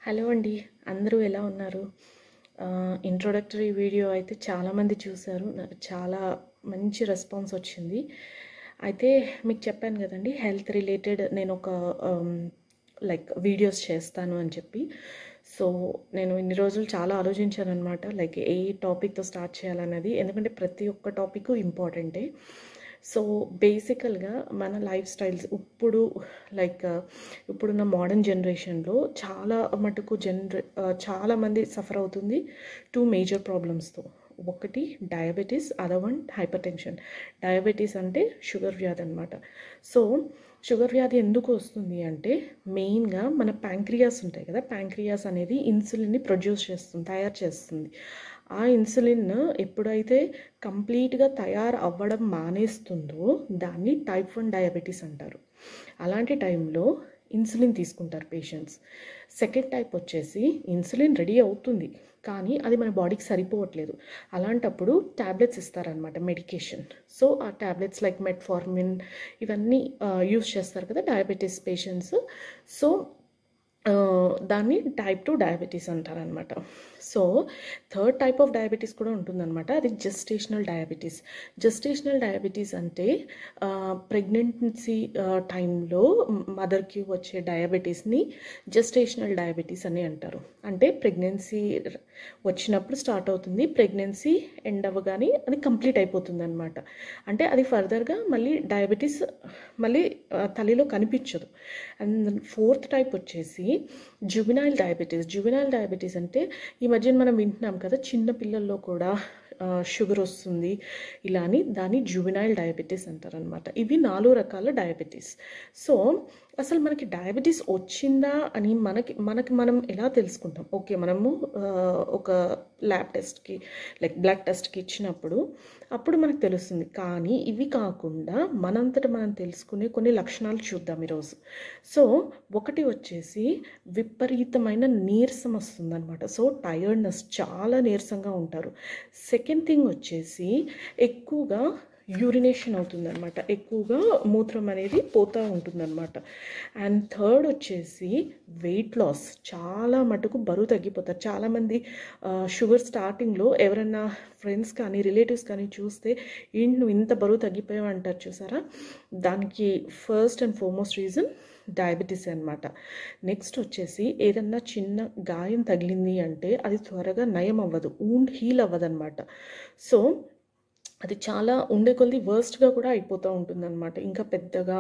Hello అండి. అందరూ ఎలా ఉన్నారు? ఇంట్రొడక్టరీ వీడియో అయితే చాలామంది చూసారు. నాకు చాలా మంచి రెస్పాన్స్ వచ్చింది. అయితే మీకు చెప్పాను కదండీ, హెల్త్ రిలేటెడ్ నేను ఒక లైక్ వీడియోస్ చేస్తాను అని చెప్పి. సో నేను ఇన్ని రోజులు చాలా ఆలోచించానన్నమాట. లైక్ ఏ టాపిక్తో స్టార్ట్ చేయాలన్నది. ఎందుకంటే ప్రతి ఒక్క టాపిక్ ఇంపార్టెంటే. సో బేసికల్గా మన లైఫ్ స్టైల్స్ ఇప్పుడున్న మోడర్న్ జనరేషన్లో చాలా మటుకు చాలామంది సఫర్ అవుతుంది 2 మేజర్ ప్రాబ్లమ్స్తో. ఒకటి diabetes, other one hyper tension. Diabetes అంటే షుగర్ వ్యాధి అనమాట. సో షుగర్ వ్యాధి ఎందుకు వస్తుంది అంటే మెయిన్గా మన ప్యాంక్రియాస్ ఉంటాయి కదా, ప్యాంక్రియాస్ అనేది ఇన్సులిన్ని తయారు చేస్తుంది. ఆ ఇన్సులిన్ ఎప్పుడైతే కంప్లీట్గా తయారు అవ్వడం మానేస్తుందో దాన్ని టైప్ 1 డయాబెటీస్ అంటారు. అలాంటి టైంలో ఇన్సులిన్ తీసుకుంటారు పేషెంట్స్. సెకండ్ టైప్ వచ్చేసి ఇన్సులిన్ రెడీ అవుతుంది కానీ అది మన బాడీకి సరిపోవట్లేదు. అలాంటప్పుడు ట్యాబ్లెట్స్ ఇస్తారనమాట, మెడికేషన్. సో ఆ ట్యాబ్లెట్స్ లైక్ మెట్ఫార్మిన్ ఇవన్నీ యూస్ చేస్తారు కదా డయాబెటీస్ పేషెంట్స్. సో దాన్ని టైప్ 2 డయాబెటీస్ అంటారనమాట. So third type of diabetes కూడా ఉంటుందన్నమాట. అది జెస్టేషనల్ డయాబెటీస్. జెస్టేషనల్ డయాబెటీస్ అంటే ప్రెగ్నెన్సీ టైంలో మదర్కి వచ్చే డయాబెటీస్ని జెస్టేషనల్ డయాబెటీస్ అని అంటారు. అంటే ప్రెగ్నెన్సీ వచ్చినప్పుడు స్టార్ట్ అవుతుంది, ప్రెగ్నెన్సీ ఎండ్ అవ్వగానే అది కంప్లీట్ అయిపోతుంది అనమాట. అంటే అది ఫర్దర్గా మళ్ళీ డయాబెటీస్ తల్లిలో కనిపించదు. అండ్ ఫోర్త్ టైప్ వచ్చేసి జువెనైల్ డయాబెటీస్. జువెనైల్ డయాబెటీస్ అంటే ఈ మధ్యన మనం వింటున్నాం కదా, చిన్న పిల్లల్లో కూడా షుగర్ వస్తుంది ఇలా అని. దాన్ని జువెనైల్ డయాబెటీస్ అంటారనమాట. ఇవి 4 రకాల డయాబెటీస్. సో అసలు మనకి డయాబెటీస్ వచ్చిందా అని మనం ఎలా తెలుసుకుంటాం? ఓకే, మనము ఒక ల్యాబ్ టెస్ట్కి లైక్ బ్లడ్ టెస్ట్కి ఇచ్చినప్పుడు అప్పుడు మనకు తెలుస్తుంది. కానీ ఇవి కాకుండా మనంతట మనం తెలుసుకునే కొన్ని లక్షణాలు చూద్దాం ఈరోజు. సో ఒకటి వచ్చేసి విపరీతమైన నీరసం వస్తుందన్నమాట. సో టైర్డ్నెస్, చాలా నీరసంగా ఉంటారు. సెకండ్ థింగ్ వచ్చేసి ఎక్కువగా యూరినేషన్ అవుతుందన్నమాట, ఎక్కువగా మూత్రం అనేది పోతూ ఉంటుందన్నమాట. అండ్ థర్డ్ వచ్చేసి వెయిట్ లాస్, చాలా మటుకు బరువు తగ్గిపోతారు. చాలామంది షుగర్ స్టార్టింగ్లో ఎవరైనా ఫ్రెండ్స్ కానీ రిలేటివ్స్ కానీ చూస్తే ఏంటి నువ్వు ఇంత బరువు తగ్గిపోయావు అంటారు చూసారా. దానికి first and foremost reason diabetes అనమాట. నెక్స్ట్ వచ్చేసి ఏదన్నా చిన్న గాయం తగిలింది అంటే అది త్వరగా నయం అవ్వదు, హీల్ అవ్వదన్నమాట. సో అది చాలా ఉండే కొద్ది వర్స్ట్గా కూడా అయిపోతూ ఉంటుందన్నమాట. ఇంకా పెద్దగా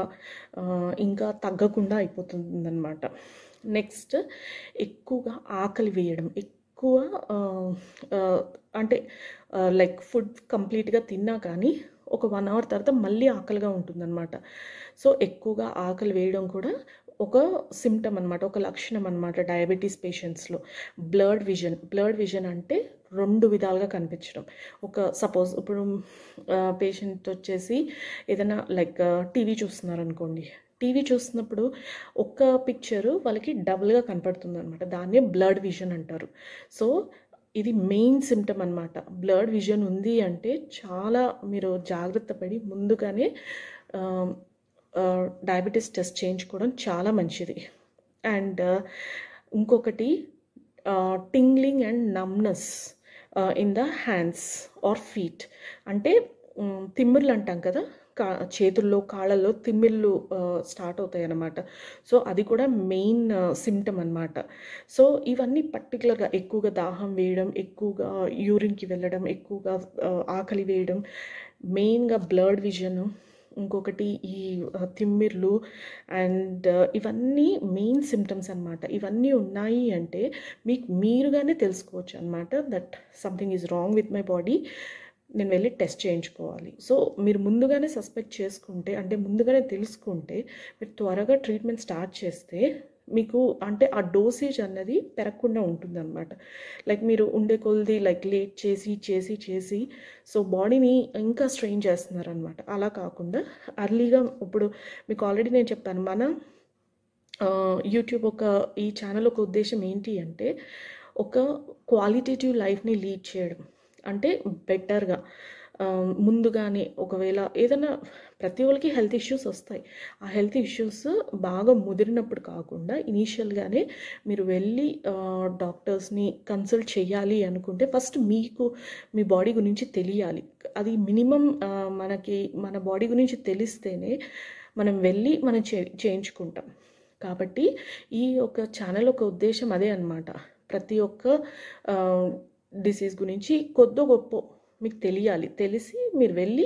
ఇంకా తగ్గకుండా అయిపోతుందన్నమాట. నెక్స్ట్ ఎక్కువగా ఆకలి వేయడం, ఎక్కువ అంటే లైక్ ఫుడ్ కంప్లీట్గా తిన్నా కానీ ఒక 1 అవర్ తర్వాత మళ్ళీ ఆకలిగా ఉంటుందన్నమాట. సో ఎక్కువగా ఆకలి వేయడం కూడా ఒక సిమ్టమ్ అనమాట, ఒక లక్షణం అనమాట డయాబెటీస్ పేషెంట్స్లో. బ్లర్డ్ విజన్ అంటే 2 విధాలుగా కనిపించడం. సపోజ్ ఇప్పుడు పేషెంట్ వచ్చేసి ఏదైనా లైక్ టీవీ చూస్తున్నారు అనుకోండి, టీవీ చూస్తున్నప్పుడు ఒక్క పిక్చరు వాళ్ళకి డబుల్గా కనపడుతుంది అనమాట. దాన్నే బ్లర్డ్ విజన్ అంటారు. సో ఇది మెయిన్ సిమ్టమ్ అనమాట. బ్లర్డ్ విజన్ ఉంది అంటే చాలా మీరు జాగ్రత్త పడి ముందుగానే డయాబెటీస్ టెస్ట్ చేయించుకోవడం చాలా మంచిది. అండ్ ఇంకొకటి tingling and numbness in the hands or feet. అంటే తిమ్మిర్లు అంటాం కదా, చేతుల్లో కాళ్ళల్లో తిమ్మిర్లు స్టార్ట్ అవుతాయి అన్నమాట. సో అది కూడా మెయిన్ సిమ్టమ్ అనమాట. సో ఇవన్నీ పర్టికులర్గా ఎక్కువగా దాహం వేయడం, ఎక్కువగా యూరిన్కి వెళ్ళడం, ఎక్కువగా ఆకలి వేయడం, మెయిన్గా బ్లర్డ్ విజన్, ఇంకొకటి ఈ తిమ్మిర్లు అండ్ ఇవన్నీ మెయిన్ సిమ్టమ్స్ అనమాట. ఇవన్నీ ఉన్నాయి అంటే మీరుగానే తెలుసుకోవచ్చు అనమాట that something is wrong with my body, నేను వెళ్ళి టెస్ట్ చేయించుకోవాలి. సో మీరు ముందుగానే సస్పెక్ట్ చేసుకుంటే, అంటే ముందుగానే తెలుసుకుంటే మీరు త్వరగా ట్రీట్మెంట్ స్టార్ట్ చేస్తే మీకు అంటే ఆ డోసేజ్ అన్నది పెరగకుండా ఉంటుందన్నమాట. లైక్ మీరు ఉండే కొలది లైక్ లేట్ చేసి సో బాడీని ఇంకా స్ట్రెయిన్ చేస్తున్నారనమాట. అలా కాకుండా అర్లీగా, ఇప్పుడు మీకు ఆల్రెడీ నేను చెప్పాను, మన యూట్యూబ్ ఈ ఛానల్ ఒక ఉద్దేశం ఏంటి అంటే ఒక క్వాలిటేటివ్ లైఫ్ని లీడ్ చేయడం, అంటే బెటర్గా ముందుగానే ఒకవేళ ఏదైనా ప్రతి ఒక్కరికి హెల్త్ ఇష్యూస్ వస్తాయి. ఆ హెల్త్ ఇష్యూస్ బాగా ముదిరినప్పుడు కాకుండా ఇనీషియల్గానే మీరు వెళ్ళి డాక్టర్స్ని కన్సల్ట్ చేయాలి అనుకుంటే ఫస్ట్ మీకు మీ బాడీ గురించి తెలియాలి. అది మినిమం మనకి మన బాడీ గురించి తెలిస్తేనే మనం వెళ్ళి మనం చేయించుకుంటాం. కాబట్టి ఈ ఒక ఛానల్ ఒక ఉద్దేశం అదే అన్నమాట. ప్రతి ఒక్క డిసీజ్ గురించి కొద్దో గొప్ప మీకు తెలియాలి. తెలిసి మీరు వెళ్ళి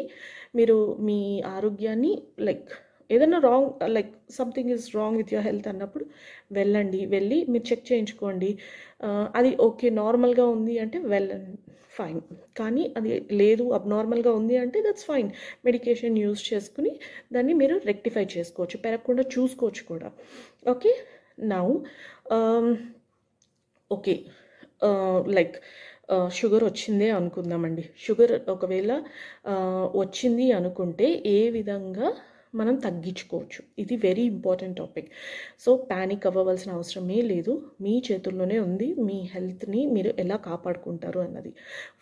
మీరు మీ ఆరోగ్యాన్ని లైక్ ఏదైనా wrong like something is wrong with your health అన్నప్పుడు వెళ్ళి మీరు చెక్ చేయించుకోండి. అది ఓకే నార్మల్గా ఉంది అంటే వెళ్ళండి, ఫైన్. కానీ అది లేదు అబ్నార్మల్గా ఉంది అంటే దట్స్ ఫైన్. మెడికేషన్ యూజ్ చేసుకుని దాన్ని మీరు రెక్టిఫై చేసుకోవచ్చు, పెరగకుండా చూసుకోవచ్చు కూడా. Okay, now okay like sugar వచ్చిందే అనుకుందామండి. షుగర్ ఒకవేళ వచ్చింది అనుకుంటే ఏ విధంగా మనం తగ్గించుకోవచ్చు, ఇది very important topic. So panic అవ్వవలసిన అవసరమే లేదు, మీ చేతుల్లోనే ఉంది మీ హెల్త్ని మీరు ఎలా కాపాడుకుంటారు అన్నది.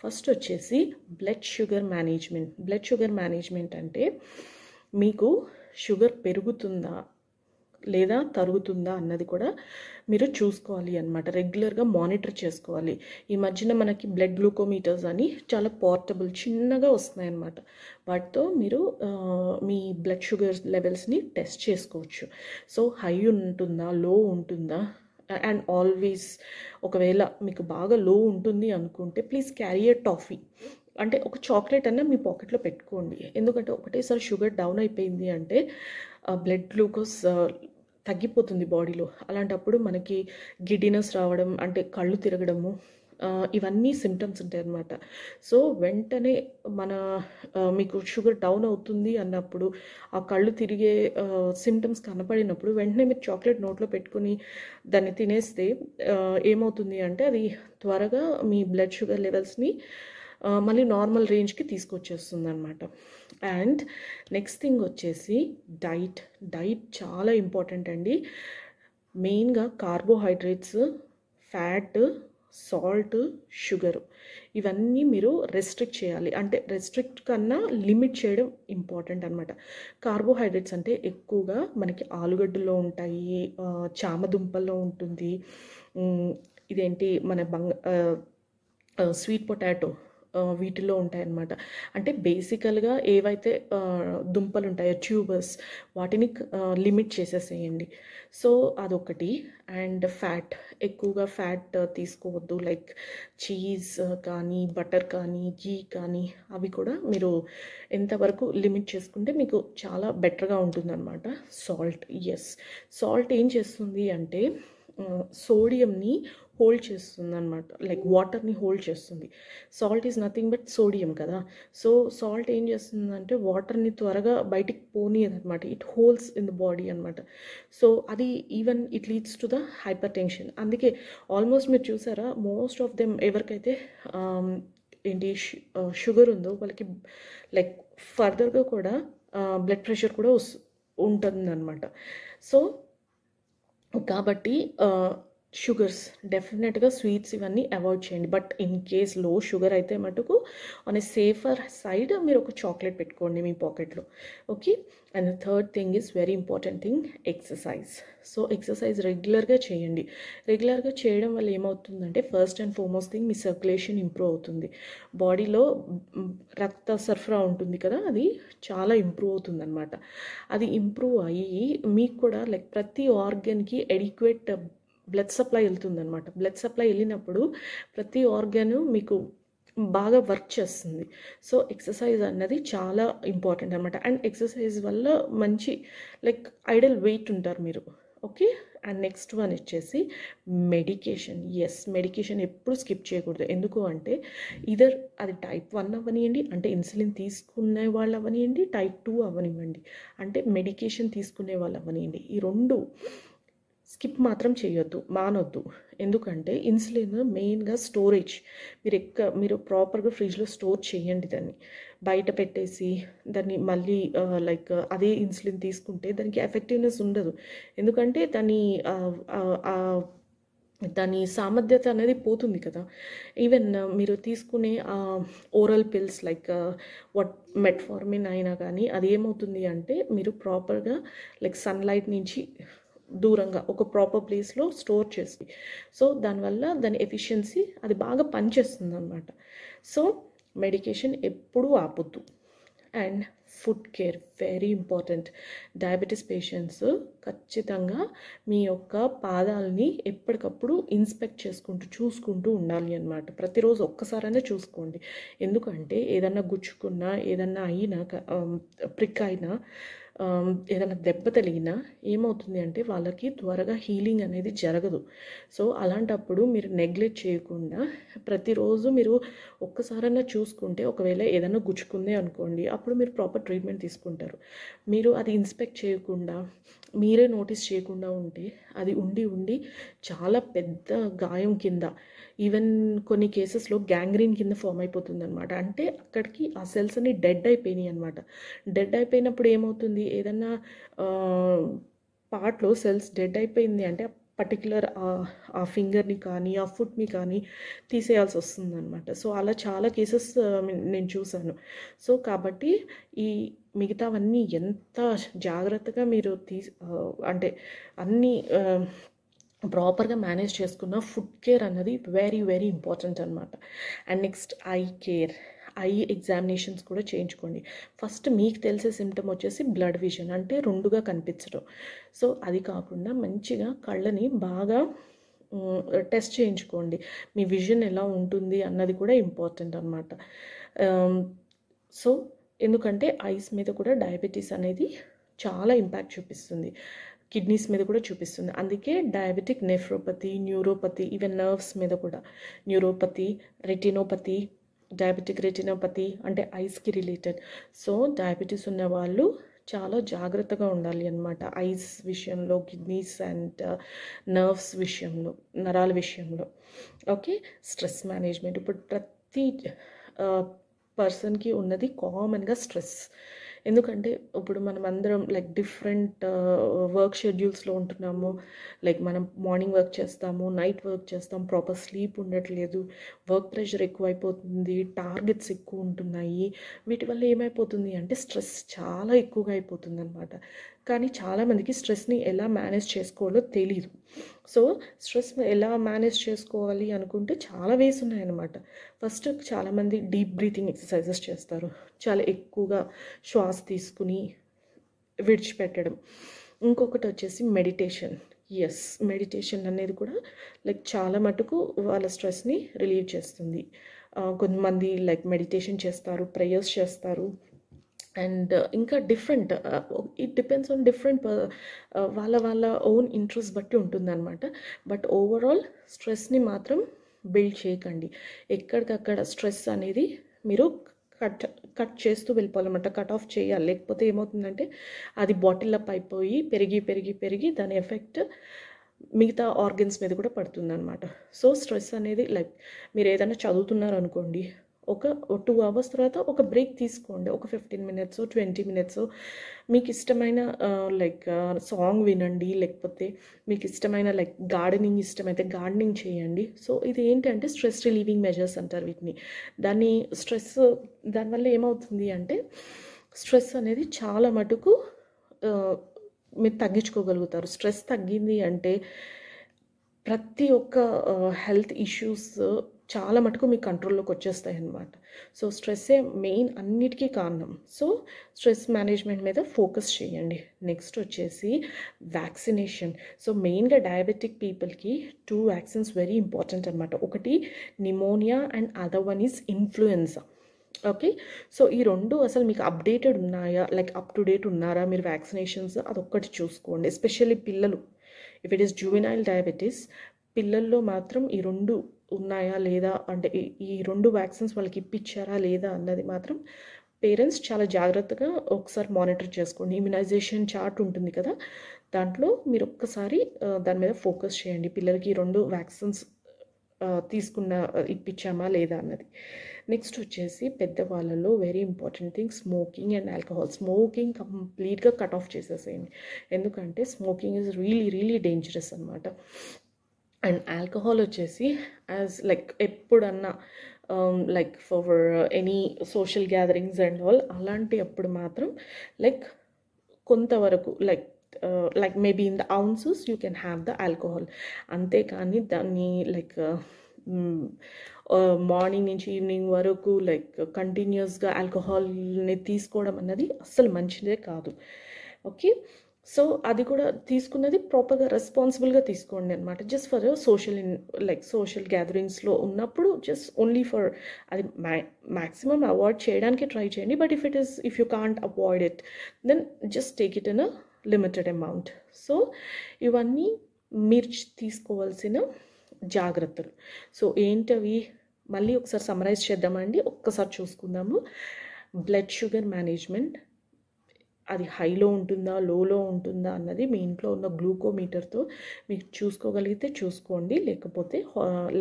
ఫస్ట్ వచ్చేసి బ్లడ్ షుగర్ మేనేజ్మెంట్ అంటే మీకు షుగర్ పెరుగుతుందా లేదా తరుగుతుందా అన్నది కూడా మీరు చూసుకోవాలి అన్నమాట. రెగ్యులర్గా మానిటర్ చేసుకోవాలి. ఈ మధ్యన మనకి బ్లడ్ గ్లూకోమీటర్స్ అని చాలా పోర్టబుల్ చిన్నగా వస్తున్నాయి అన్నమాట. వాటితో మీరు మీ బ్లడ్ షుగర్ లెవెల్స్ని టెస్ట్ చేసుకోవచ్చు. సో హై ఉంటుందా లో ఉంటుందా, అండ్ ఆల్వేస్ ఒకవేళ మీకు బాగా లో ఉంటుంది అనుకుంటే ప్లీజ్ క్యారీ ఎ టాఫీ, అంటే ఒక చాక్లెట్ అన్న మీ పాకెట్లో పెట్టుకోండి. ఎందుకంటే ఒకటేసారి షుగర్ డౌన్ అయిపోయింది అంటే బ్లడ్ గ్లూకోజ్ తగ్గిపోతుంది బాడీలో. అలాంటప్పుడు మనకి గిడ్డినెస్ రావడం అంటే కళ్ళు తిరగడము ఇవన్నీ సిమ్టమ్స్ ఉంటాయి అన్నమాట. సో వెంటనే మీకు షుగర్ డౌన్ అవుతుంది అన్నప్పుడు ఆ కళ్ళు తిరిగే సిమ్టమ్స్ కనపడినప్పుడు వెంటనే మీరు చాక్లెట్ నోట్లో పెట్టుకుని దాన్ని తినేస్తే ఏమవుతుంది అంటే అది త్వరగా మీ బ్లడ్ షుగర్ లెవెల్స్ని మళ్ళీ నార్మల్ రేంజ్కి తీసుకొచ్చేస్తుంది అనమాట. అండ్ నెక్స్ట్ థింగ్ వచ్చేసి డైట్ చాలా ఇంపార్టెంట్ అండి. మెయిన్గా కార్బోహైడ్రేట్స్, ఫ్యాట్, సాల్ట్, షుగరు ఇవన్నీ మీరు రెస్ట్రిక్ట్ చేయాలి. అంటే రెస్ట్రిక్ట్ కన్నా లిమిట్ చేయడం ఇంపార్టెంట్ అనమాట. కార్బోహైడ్రేట్స్ అంటే ఎక్కువగా మనకి ఆలుగడ్డలో ఉంటాయి, చామదుంపల్లో ఉంటుంది, ఇదేంటి మన స్వీట్ పొటాటో వీటిలో ఉంటాయన్నమాట. అంటే బేసికల్గా ఏవైతే దుంపలు ఉంటాయో ట్యూబర్స్ వాటిని లిమిట్ చేసేసేయండి. సో అదొకటి. అండ్ ఫ్యాట్, ఎక్కువగా ఫ్యాట్ తీసుకోవద్దు. లైక్ చీజ్ కానీ బటర్ కానీ ఘీ కానీ అవి కూడా మీరు ఎంతవరకు లిమిట్ చేసుకుంటే మీకు చాలా బెటర్గా ఉంటుందన్నమాట. సాల్ట్ ఏం చేస్తుంది అంటే సోడియంని హోల్డ్ చేస్తుంది అనమాట. లైక్ వాటర్ని హోల్డ్ చేస్తుంది. Salt is nothing but sodium కదా. సో సాల్ట్ ఏం చేస్తుందంటే వాటర్ని త్వరగా బయటికి పోనీయదు అనమాట. It holds in the body అనమాట. సో అది even it leads to the hyper tension. అందుకే ఆల్మోస్ట్ మీరు చూసారా, మోస్ట్ ఆఫ్ దెమ్ ఎవరికైతే ఏంటి షుగర్ ఉందో వాళ్ళకి లైక్ ఫర్దర్గా కూడా బ్లడ్ ప్రెషర్ కూడా ఉంటుంది అనమాట. సో కాబట్టి షుగర్స్ డెఫినెట్గా స్వీట్స్ ఇవన్నీ అవాయిడ్ చేయండి. బట్ ఇన్ కేస్ లో షుగర్ అయితే మటుకు ఆన్ ఏ సేఫర్ సైడ్ మీరు ఒక చాక్లెట్ పెట్టుకోండి మీ పాకెట్లో. Okay, and third thing is very important thing, exercise. So exercise రెగ్యులర్గా చేయండి. రెగ్యులర్గా చేయడం వల్ల ఏమవుతుందంటే ఫస్ట్ అండ్ ఫార్మోస్ట్ థింగ్ మీ సర్క్యులేషన్ ఇంప్రూవ్ అవుతుంది. బాడీలో రక్త సరఫరా ఉంటుంది కదా, అది చాలా ఇంప్రూవ్ అవుతుంది అనమాట. అది ఇంప్రూవ్ అయ్యి మీకు కూడా లైక్ ప్రతి ఆర్గన్కి ఎడిక్వేట్ బ్లడ్ సప్లై వెళ్తుందనమాట. బ్లడ్ సప్లై వెళ్ళినప్పుడు ప్రతి ఆర్గన్ మీకు బాగా వర్క్ చేస్తుంది. సో ఎక్సర్సైజ్ అన్నది చాలా ఇంపార్టెంట్ అనమాట. అండ్ ఎక్సర్సైజ్ వల్ల మంచి లైక్ ఐడల్ వెయిట్ ఉంటారు మీరు. ఓకే, అండ్ నెక్స్ట్ వన్ వచ్చేసి మెడికేషన్. మెడికేషన్ ఎప్పుడు స్కిప్ చేయకూడదు. ఎందుకు అంటే ఇదర్ అది టైప్ 1 అవ్వనివ్వండి, అంటే ఇన్సులిన్ తీసుకునే వాళ్ళు అవ్వనివ్వండి, టైప్ 2 అవ్వనివ్వండి, అంటే మెడికేషన్ తీసుకునే వాళ్ళు అవ్వనివ్వండి, ఈ రెండు స్కిప్ మాత్రం చేయొద్దు, మానొద్దు. ఎందుకంటే ఇన్సులిన్ మెయిన్గా స్టోరేజ్. మీరు ప్రాపర్గా ఫ్రిడ్జ్లో స్టోర్ చేయండి. దాన్ని బయట పెట్టేసి దాన్ని మళ్ళీ లైక్ అదే ఇన్సులిన్ తీసుకుంటే దానికి ఎఫెక్టివ్నెస్ ఉండదు. ఎందుకంటే దాన్ని దాని సామర్థ్యత అనేది పోతుంది కదా. ఈవెన్ మీరు తీసుకునే oral pills like what metformin అయినా కానీ అది ఏమవుతుంది అంటే మీరు ప్రాపర్గా లైక్ సన్లైట్ నుంచి దూరంగా ఒక ప్రాపర్ ప్లేస్లో స్టోర్ చేసి, సో దానివల్ల దాని ఎఫిషియన్సీ అది బాగా పనిచేస్తుంది అనమాట. సో మెడికేషన్ ఎప్పుడూ ఆపొద్దు. And food care very important. Diabetes patients ఖచ్చితంగా మీ యొక్క పాదాలని ఎప్పటికప్పుడు ఇన్స్పెక్ట్ చూసుకుంటూ ఉండాలి అన్నమాట. ప్రతిరోజు ఒక్కసారైనా చూసుకోండి. ఎందుకంటే ఏదన్నా గుచ్చుకున్నా, ఏదన్నా అయినా, ప్రిక్ అయినా, ఏదైనా దెబ్బ తగిలినా ఏమవుతుంది అంటే వాళ్ళకి త్వరగా హీలింగ్ అనేది జరగదు. సో అలాంటప్పుడు మీరు నెగ్లెక్ట్ చేయకుండా ప్రతిరోజు మీరు ఒక్కసారైనా చూసుకుంటే, ఒకవేళ ఏదైనా గుచ్చుకుందే అనుకోండి, అప్పుడు మీరు ప్రాపర్ ట్రీట్మెంట్ తీసుకుంటారు. మీరు అది ఇన్స్పెక్ట్ చేయకుండా, మీరే నోటీస్ చేయకుండా ఉంటే అది ఉండి చాలా పెద్ద గాయం కింద, ఈవెన్ కొన్ని కేసెస్లో గ్యాంగ్రీన్ కింద ఫామ్ అయిపోతుంది అనమాట. అంటే అక్కడికి ఆ సెల్స్ అన్ని డెడ్ అయిపోయినాయి అనమాట. డెడ్ అయిపోయినప్పుడు ఏమవుతుంది, ఏదన్నా పార్ట్లో సెల్స్ డెడ్ అయిపోయింది అంటే పర్టిక్యులర్ ఆ ఫింగర్ని కానీ ఆ ఫుట్ని కానీ తీసేయాల్సి వస్తుంది అనమాట. సో అలా చాలా కేసెస్ నేను చూశాను. సో కాబట్టి ఈ మిగతావన్నీ ఎంత జాగ్రత్తగా మీరు అంటే అన్నీ ప్రాపర్గా మేనేజ్ చేసుకున్న ఫుడ్ కేర్ అన్నది వెరీ వెరీ ఇంపార్టెంట్ అనమాట. And next I care. I examinations కూడా చేయించుకోండి. ఫస్ట్ మీకు తెలిసే సిమ్టమ్ వచ్చేసి బ్లడ్ విజన్, అంటే రెండుగా కనిపించడం. సో అది కాకుండా మంచిగా కళ్ళని బాగా టెస్ట్ చేయించుకోండి. మీ విజన్ ఎలా ఉంటుంది అన్నది కూడా ఇంపార్టెంట్ అనమాట. సో ఎందుకంటే ఐస్ మీద కూడా డయాబెటీస్ అనేది చాలా ఇంపాక్ట్ చూపిస్తుంది, కిడ్నీస్ మీద కూడా చూపిస్తుంది. అందుకే diabetic nephropathy, neuropathy, even nerves మీద కూడా న్యూరోపతి, రెటినోపతి, డయాబెటిక్ రెటినోపతి అంటే ఐస్కి రిలేటెడ్. సో డయాబెటీస్ ఉన్న వాళ్ళు చాలా జాగ్రత్తగా ఉండాలి అన్నమాట ఐస్ విషయంలో, కిడ్నీస్ అండ్ నర్వ్స్ విషయంలో, నరాల విషయంలో. ఓకే. Stress management. ఇప్పుడు ప్రతి పర్సన్కి ఉన్నది కామన్గా స్ట్రెస్. ఎందుకంటే ఇప్పుడు మనం అందరం లైక్ డిఫరెంట్ వర్క్ షెడ్యూల్స్లో ఉంటున్నాము. లైక్ మనం మార్నింగ్ వర్క్ చేస్తాము, నైట్ వర్క్ చేస్తాం, ప్రాపర్ స్లీప్ ఉండట్లేదు, వర్క్ ప్రెషర్ ఎక్కువైపోతుంది, టార్గెట్స్ ఎక్కువ ఉంటున్నాయి. వీటి వల్ల ఏమైపోతుంది అంటే స్ట్రెస్ చాలా ఎక్కువగా అయిపోతుంది అనమాట. కానీ చాలామందికి స్ట్రెస్ని ఎలా మేనేజ్ చేసుకోవాలో తెలీదు. సో స్ట్రెస్ ఎలా మేనేజ్ చేసుకోవాలి అనుకుంటే చాలా వేస్ ఉన్నాయన్నమాట. ఫస్ట్ చాలామంది డీప్ బ్రీతింగ్ ఎక్సర్సైజెస్ చేస్తారు, చాలా ఎక్కువగా శ్వాస తీసుకుని విడిచిపెట్టడం. ఇంకొకటి వచ్చేసి మెడిటేషన్. ఎస్, మెడిటేషన్ అనేది కూడా లైక్ చాలా మటుకు వాళ్ళ స్ట్రెస్ని రిలీవ్ చేస్తుంది. కొంతమంది లైక్ మెడిటేషన్ చేస్తారు, ప్రేయర్స్ చేస్తారు. అండ్ ఇంకా different, it depends on different వాళ్ళ ఓన్ ఇంట్రెస్ట్ బట్టి ఉంటుందన్నమాట. బట్ ఓవరాల్ స్ట్రెస్ని మాత్రం బిల్డ్ చేయకండి. ఎక్కడికక్కడ స్ట్రెస్ అనేది మీరు కట్ చేస్తూ వెళ్ళిపోవాలన్నమాట, కట్ ఆఫ్ చేయాలి. లేకపోతే ఏమవుతుందంటే అది బాటిల్ అప్ అయిపోయి పెరిగి దాని ఎఫెక్ట్ మిగతా ఆర్గన్స్ మీద కూడా పడుతుందన్నమాట. సో స్ట్రెస్ అనేది లైక్ మీరు ఏదైనా చదువుతున్నారు అనుకోండి, ఒక 2 hours తర్వాత ఒక బ్రేక్ తీసుకోండి, ఒక 15 minutes 20 minutes. మీకు ఇష్టమైన లైక్ సాంగ్ వినండి, లేకపోతే మీకు ఇష్టమైన లైక్ గార్డెనింగ్ ఇష్టమైతే గార్డెనింగ్ చేయండి. సో ఇది ఏంటంటే స్ట్రెస్ రిలీవింగ్ మెజర్స్ అంటారు వీటిని. దానివల్ల ఏమవుతుంది అంటే స్ట్రెస్ అనేది చాలా మటుకు మీరు తగ్గించుకోగలుగుతారు. స్ట్రెస్ తగ్గింది అంటే ప్రతి ఒక్క హెల్త్ ఇష్యూస్ చాలా మటుకు మీ కంట్రోల్లోకి వచ్చేస్తాయి అన్నమాట. సో స్ట్రెస్సే మెయిన్ అన్నిటికీ కారణం. సో స్ట్రెస్ మేనేజ్మెంట్ మీద ఫోకస్ చేయండి. నెక్స్ట్ వచ్చేసి వ్యాక్సినేషన్. సో మెయిన్గా డయాబెటిక్ పీపుల్కి 2 vaccines వెరీ ఇంపార్టెంట్ అనమాట. ఒకటి pneumonia and other one is influenza. Okay. So ఈ రెండు అసలు మీకు అప్డేటెడ్ ఉన్నాయా, లైక్ అప్ టు డేట్ ఉన్నారా మీరు వ్యాక్సినేషన్స్, అదొక్కటి చూసుకోండి. ఎస్పెషల్లీ పిల్లలు, if it is juvenile diabetes, పిల్లల్లో మాత్రం ఈ 2 ఉన్నాయా లేదా, అంటే ఈ 2 vaccines వాళ్ళకి ఇప్పించారా లేదా అన్నది మాత్రం పేరెంట్స్ చాలా జాగ్రత్తగా ఒకసారి మానిటర్ చేసుకోండి. ఇమ్యునైజేషన్ చార్ట్ ఉంటుంది కదా, దాంట్లో మీరు ఒక్కసారి దాని మీద ఫోకస్ చేయండి. పిల్లలకి 2 vaccines ఇప్పించామా లేదా అన్నది. నెక్స్ట్ వచ్చేసి పెద్దవాళ్ళలో very important thing smoking and alcohol. Smoking కంప్లీట్గా కట్ ఆఫ్ చేసేసేయండి. ఎందుకంటే స్మోకింగ్ ఈజ్ రియలీ డేంజరస్ అనమాట. అండ్ ఆల్కహాల్ వచ్చేసి యాజ్ లైక్ ఎప్పుడన్నా like for any social gatherings and all అలాంటి అప్పుడు మాత్రం లైక్ కొంతవరకు like maybe in the ounces you can have the alcohol. అంతేకాని దాన్ని లైక్ మార్నింగ్ నుంచి ఈవినింగ్ వరకు లైక్ కంటిన్యూస్గా ఆల్కహాల్ని తీసుకోవడం అన్నది అస్సలు మంచిదే కాదు. ఓకే, సో అది కూడా తీసుకున్నది ప్రాపర్గా రెస్పాన్సిబుల్గా తీసుకోండి అనమాట. జస్ట్ ఫర్ సోషల్ గ్యాదరింగ్స్లో ఉన్నప్పుడు జస్ట్ ఓన్లీ ఫర్ అది మ్యాక్సిమం అవాయిడ్ చేయడానికి ట్రై చేయండి. But if you can't avoid it then just take it in a limited amount. So ఇవన్నీ మీరు తీసుకోవాల్సిన జాగ్రత్తలు. సో ఏంటవి మళ్ళీ ఒకసారి సమ్మరైజ్ చేద్దామండి, ఒక్కసారి చూసుకుందాము. బ్లడ్ షుగర్ మేనేజ్మెంట్, అది హైలో ఉంటుందా లోలో ఉంటుందా అన్నది మీ ఇంట్లో ఉన్న గ్లూకోమీటర్తో మీకు చూసుకోగలిగితే చూసుకోండి. లేకపోతే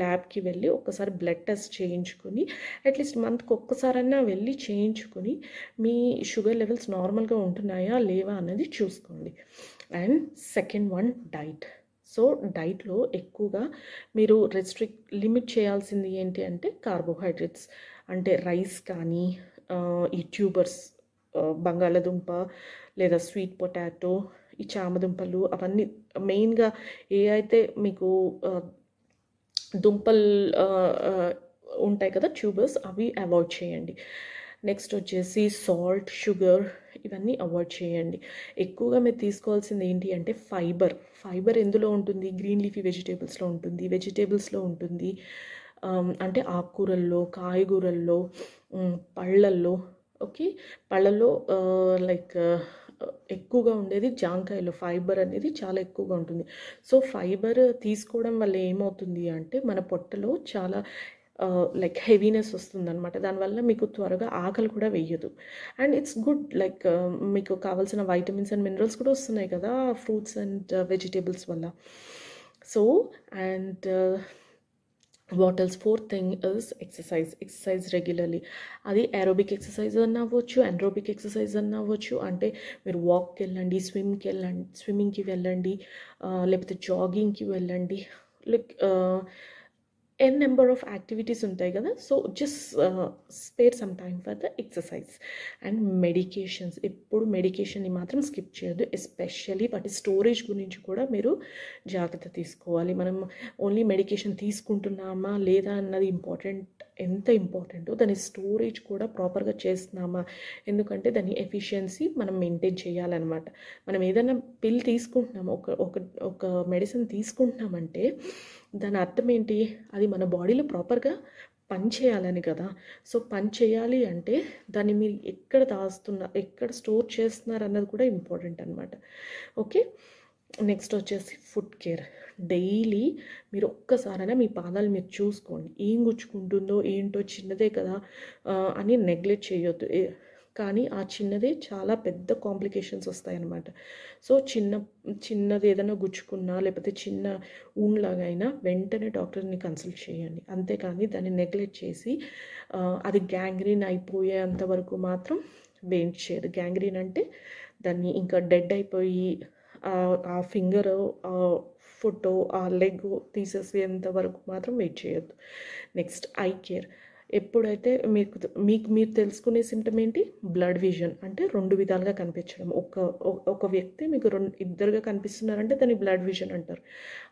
ల్యాబ్కి వెళ్ళి ఒక్కసారి బ్లడ్ టెస్ట్ చేయించుకొని అట్లీస్ట్ మంత్కి ఒక్కసారన్నా వెళ్ళి చేయించుకొని మీ షుగర్ లెవెల్స్ నార్మల్గా ఉంటున్నాయా లేవా అన్నది చూసుకోండి. And second one diet. So డైట్లో ఎక్కువగా మీరు లిమిట్ చేయాల్సింది ఏంటి అంటే కార్బోహైడ్రేట్స్, అంటే రైస్ కానీ ఈ ట్యూబర్స్, బంగాళదుంప లేదా స్వీట్ పొటాటో, ఈ చామదుంపలు, అవన్నీ మెయిన్గా ఏ అయితే మీకు దుంపలు ఉంటాయి కదా ట్యూబర్స్, అవి అవాయిడ్ చేయండి. నెక్స్ట్ వచ్చేసి సాల్ట్, షుగర్, ఇవన్నీ అవాయిడ్ చేయండి. ఎక్కువగా మీరు తీసుకోవాల్సింది ఏంటి అంటే ఫైబర్ ఎందులో ఉంటుంది? గ్రీన్ లీఫీ వెజిటేబుల్స్లో ఉంటుంది, వెజిటేబుల్స్లో ఉంటుంది, అంటే ఆకుకూరల్లో, కాయగూరల్లో, పళ్ళల్లో. ఓకే, పళ్ళల్లో లైక్ ఎక్కువగా ఉండేది జాంకాయలో ఫైబర్ అనేది చాలా ఎక్కువగా ఉంటుంది. సో ఫైబర్ తీసుకోవడం వల్ల ఏమవుతుంది అంటే మన పొట్టలో చాలా లైక్ హెవీనెస్ వస్తుంది అనమాట. దానివల్ల మీకు త్వరగా ఆకలి కూడా వేయదు. అండ్ ఇట్స్ గుడ్, లైక్ మీకు కావాల్సిన వైటమిన్స్ అండ్ మినరల్స్ కూడా వస్తున్నాయి కదా ఫ్రూట్స్ అండ్ వెజిటేబుల్స్ వల్ల. So and what else, fourth thing is exercise regularly. అది ఏరోబిక్ ఎక్సర్సైజ్ అన్న అవ్వచ్చు, అనరోబిక్ ఎక్సర్సైజ్ అన్న అవ్వచ్చు. అంటే మీరు వాక్కి వెళ్ళండి, స్విమ్మింగ్కి వెళ్ళండి, లేకపోతే జాగింగ్కి వెళ్ళండి, like an number of activities ఉంటాయి కదా. So just spare some time for the exercise. And medications, ఎప్పుడు మెడికేషన్ని మాత్రం స్కిప్ చేయొద్దు. ఎస్పెషల్లీ వాటి స్టోరేజ్ గురించి కూడా మీరు జాగ్రత్త తీసుకోవాలి. మనం ఓన్లీ మెడికేషన్ తీసుకుంటున్నామా లేదా అన్నది ఎంత ఇంపార్టెంటో దాని స్టోరేజ్ కూడా ప్రాపర్గా చేస్తున్నామా, ఎందుకంటే దాని ఎఫిషియన్సీ మనం మెయింటైన్ చేయాలన్నమాట. మనం ఏదైనా పిల్ తీసుకుంటున్నాము, ఒక మెడిసిన్ తీసుకుంటున్నామంటే దాని అర్థం ఏంటి? అది మన బాడీలో ప్రాపర్గా పని చేయాలని కదా. సో పని చేయాలి అంటే దాన్ని మీరు ఎక్కడ స్టోర్ చేస్తున్నారు అన్నది కూడా ఇంపార్టెంట్ అనమాట. ఓకే, నెక్స్ట్ వచ్చేసి ఫుడ్ కేర్. డైలీ మీరు ఒక్కసారైనా మీ పాదాలు మీరు చూసుకోండి, ఏం గుచ్చుకుంటుందో ఏంటో, చిన్నదే కదా అని నెగ్లెక్ట్ చేయొద్దు. కానీ ఆ చిన్నదే చాలా పెద్ద కాంప్లికేషన్స్ వస్తాయన్నమాట. సో చిన్నది ఏదైనా గుచ్చుకున్నా లేకపోతే చిన్న ఊన్లాగా అయినా వెంటనే డాక్టర్ని కన్సల్ట్ చేయండి. అంతేకాని దాన్ని నెగ్లెక్ట్ చేసి అది గ్యాంగ్రీన్ అయిపోయేంత వరకు మాత్రం వెయిట్ చేయదు. గ్యాంగ్రీన్ అంటే దాన్ని ఇంకా డెడ్ అయిపోయి ఆ ఫింగర్, ఆ ఫుట్, ఆ లెగ్ తీసేసేంత వరకు మాత్రం వెయిట్ చేయొద్దు. Next I care. ఎప్పుడైతే మీరు తెలుసుకునే సిమ్టమ్ ఏంటి? బ్లడ్ విజన్, అంటే రెండు విధాలుగా కనిపించడం. ఒక వ్యక్తి మీకు ఇద్దరుగా కనిపిస్తున్నారంటే దాన్ని బ్లడ్ విజన్ అంటారు.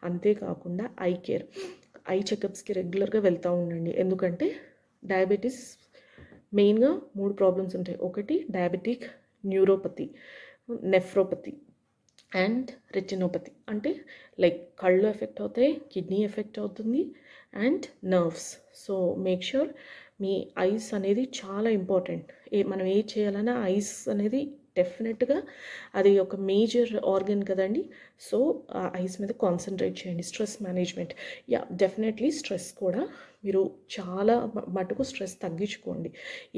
అంతేకాకుండా ఐ కేర్, ఐ చెకప్స్కి రెగ్యులర్గా వెళ్తూ ఉండండి. ఎందుకంటే డయాబెటీస్ మెయిన్గా 3 ప్రాబ్లమ్స్ ఉంటాయి. ఒకటి diabetic neuropathy, nephropathy and retinopathy. అంటే లైక్ కళ్ళు ఎఫెక్ట్ అవుతాయి, కిడ్నీ ఎఫెక్ట్ అవుతుంది and nerves. So make sure me ice అనేది చాలా ఇంపార్టెంట్. మనం ఏం చేయాలన్నా ఐస్ అనేది డెఫినెట్గా అది ఒక మేజర్ ఆర్గన్ కదండి. సో ఆ ఐస్ మీద కాన్సన్ట్రేట్ చేయండి. స్ట్రెస్ మేనేజ్మెంట్, డెఫినెట్లీ స్ట్రెస్ కూడా మీరు చాలా మటుకు స్ట్రెస్ తగ్గించుకోండి.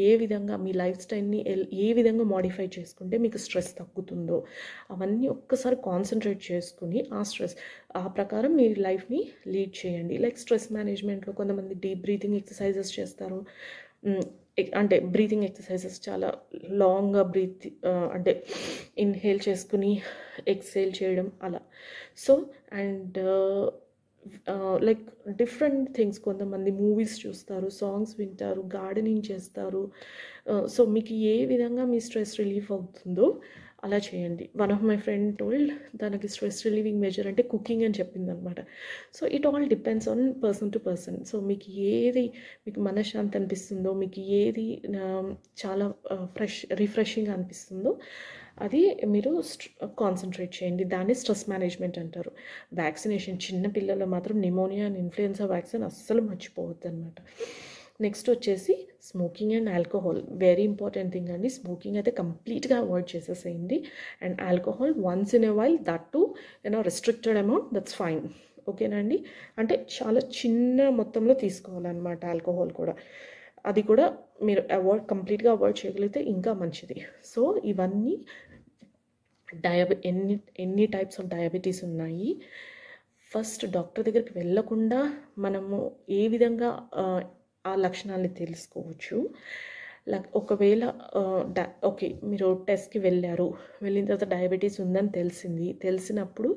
ఏ విధంగా మీ లైఫ్ స్టైల్ని ఏ విధంగా మోడిఫై చేసుకుంటే మీకు స్ట్రెస్ తగ్గుతుందో అవన్నీ ఒక్కసారి కాన్సన్ట్రేట్ చేసుకుని ఆ ప్రకారం మీ లైఫ్ని లీడ్ చేయండి. లైక్ స్ట్రెస్ మేనేజ్మెంట్లో కొంతమంది డీప్ బ్రీతింగ్ ఎక్సర్సైజెస్ చేస్తారు. అంటే బ్రీతింగ్ ఎక్సర్సైజెస్ చాలా లాంగ్గా అంటే ఇన్హేల్ చేసుకుని ఎక్సేల్ చేయడం అలా. So and like different things. కొంతమంది మూవీస్ చూస్తారు, సాంగ్స్ వింటారు, గార్డెనింగ్ చేస్తారు. సో మీకు ఏ విధంగా మీ స్ట్రెస్ రిలీఫ్ అవుతుందో అలా చేయండి. One of my friend told తనకి స్ట్రెస్ రిలీవింగ్ మెజర్ అంటే కుకింగ్ అని చెప్పిందనమాట. So it all depends on person to person. So మీకు ఏది మీకు మనశ్శాంతి అనిపిస్తుందో, మీకు ఏది చాలా రిఫ్రెషింగ్ అనిపిస్తుందో అది మీరు కాన్సన్ట్రేట్ చేయండి. దాన్ని స్ట్రెస్ మేనేజ్మెంట్ అంటారు. వ్యాక్సినేషన్ చిన్న పిల్లల్లో మాత్రం నిమోనియా అండ్ ఇన్ఫ్లుయెన్జా వ్యాక్సిన్ అస్సలు మర్చిపోవద్దు అనమాట. నెక్స్ట్ వచ్చేసి smoking and alcohol. Very important thing అండి. స్మోకింగ్ అయితే కంప్లీట్గా అవాయిడ్ చేసేసేయండి. And alcohol once in a while, that to restricted amount, that's fine. ఓకేనా అండి. అంటే చాలా చిన్న మొత్తంలో తీసుకోవాలన్నమాట ఆల్కహాల్ కూడా. అది కూడా మీరు కంప్లీట్గా అవాయిడ్ చేయగలిగితే ఇంకా మంచిది. సో ఇవన్నీ ఎన్ని టైప్స్ ఆఫ్ డయాబెటీస్ ఉన్నాయి. ఫస్ట్ డాక్టర్ దగ్గరికి వెళ్ళకుండా మనము ఏ విధంగా ఆ లక్షణాలని తెలుసుకోవచ్చు. ఒకవేళ ఓకే మీరు టెస్ట్కి వెళ్ళారు, వెళ్ళిన తర్వాత డయాబెటీస్ ఉందని తెలిసినప్పుడు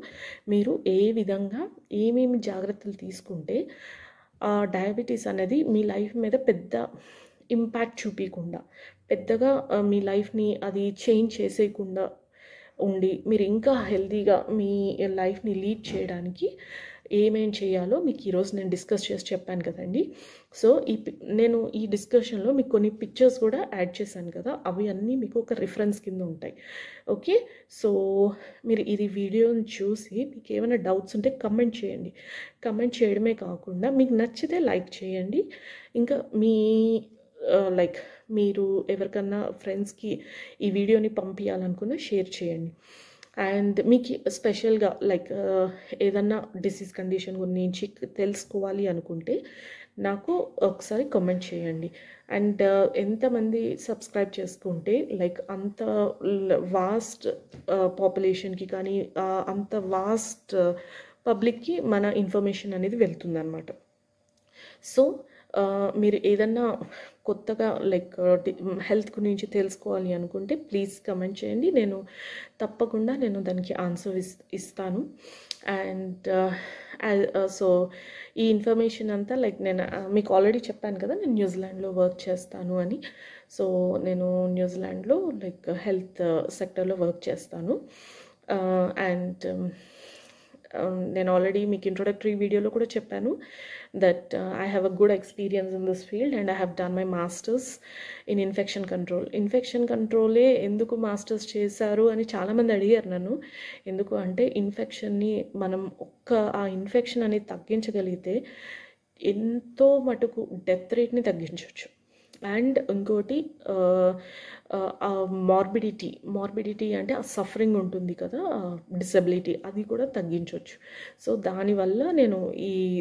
మీరు ఏ విధంగా ఏమేమి జాగ్రత్తలు తీసుకుంటే ఆ డయాబెటీస్ అనేది మీ లైఫ్ మీద పెద్ద ఇంపాక్ట్ చూపించకుండా, పెద్దగా మీ లైఫ్ని అది చేంజ్ చేసేయకుండా ఉండి మీరు ఇంకా హెల్తీగా మీ లైఫ్ని లీడ్ చేయడానికి ఏమేం చేయాలో మీకు ఈరోజు నేను డిస్కస్ చేసి చెప్పాను కదండి. సో నేను ఈ డిస్కషన్లో మీకు కొన్ని పిక్చర్స్ కూడా యాడ్ చేశాను కదా, అవి అన్నీ మీకు ఒక రిఫరెన్స్ కింద ఉంటాయి. ఓకే, సో మీరు ఇది వీడియోని చూసి మీకు ఏమైనా డౌట్స్ ఉంటే కమెంట్ చేయండి. కమెంట్ చేయడమే కాకుండా మీకు నచ్చితే లైక్ చేయండి. ఇంకా మీరు ఎవరికన్నా ఫ్రెండ్స్కి ఈ వీడియోని పంపించాలనుకున్న షేర్ చేయండి. అండ్ మీకు స్పెషల్గా ఏదన్నా డిసీజ్ కండిషన్ గురించి తెలుసుకోవాలి అనుకుంటే నాకు ఒకసారి కామెంట్ చేయండి. అండ్ ఎంతమంది సబ్స్క్రైబ్ చేసుకుంటే అంత వాస్ట్ పాపులేషన్కి కానీ అంత వాస్ట్ పబ్లిక్కి మన ఇన్ఫర్మేషన్ అనేది వెళ్తుందన్నమాట. సో మీరు ఏదన్నా కొత్తగా హెల్త్ గురించి తెలుసుకోవాలి అనుకుంటే ప్లీజ్ కమెంట్ చేయండి. నేను తప్పకుండా దానికి ఆన్సర్ ఇస్తాను. అండ్ సో ఈ ఇన్ఫర్మేషన్ అంతా నేను మీకు ఆల్రెడీ చెప్పాను కదా, నేను న్యూజిలాండ్లో వర్క్ చేస్తాను అని. సో నేను న్యూజిలాండ్లో హెల్త్ సెక్టర్లో వర్క్ చేస్తాను. అండ్ నేను ఆల్రెడీ మీకు ఇంట్రొడక్టరీ వీడియోలో కూడా చెప్పాను that I have a good experience in this field and I have done my masters in infection control. Infection కంట్రోలే ఎందుకు మాస్టర్స్ చేశారు అని చాలామంది అడిగారు నన్ను. ఎందుకు అంటే ఇన్ఫెక్షన్ని మనం ఆ ఇన్ఫెక్షన్ అనేది తగ్గించగలిగితే ఎంతో మటుకు డెత్ రేట్ని తగ్గించవచ్చు. అండ్ ఇంకోటి మార్బిడిటీ అంటే ఆ సఫరింగ్ ఉంటుంది కదా, డిసబిలిటీ, అది కూడా తగ్గించవచ్చు. సో దానివల్ల నేను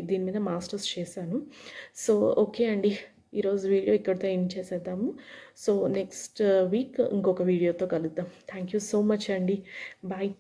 దీని మీద మాస్టర్స్ చేశాను. సో ఓకే అండి, ఈరోజు వీడియో ఇక్కడితో ఎండ్ చేసేద్దాము. సో నెక్స్ట్ వీక్ ఇంకొక వీడియోతో కలుద్దాం. థ్యాంక్ యూ సో మచ్ అండి. బాయ్.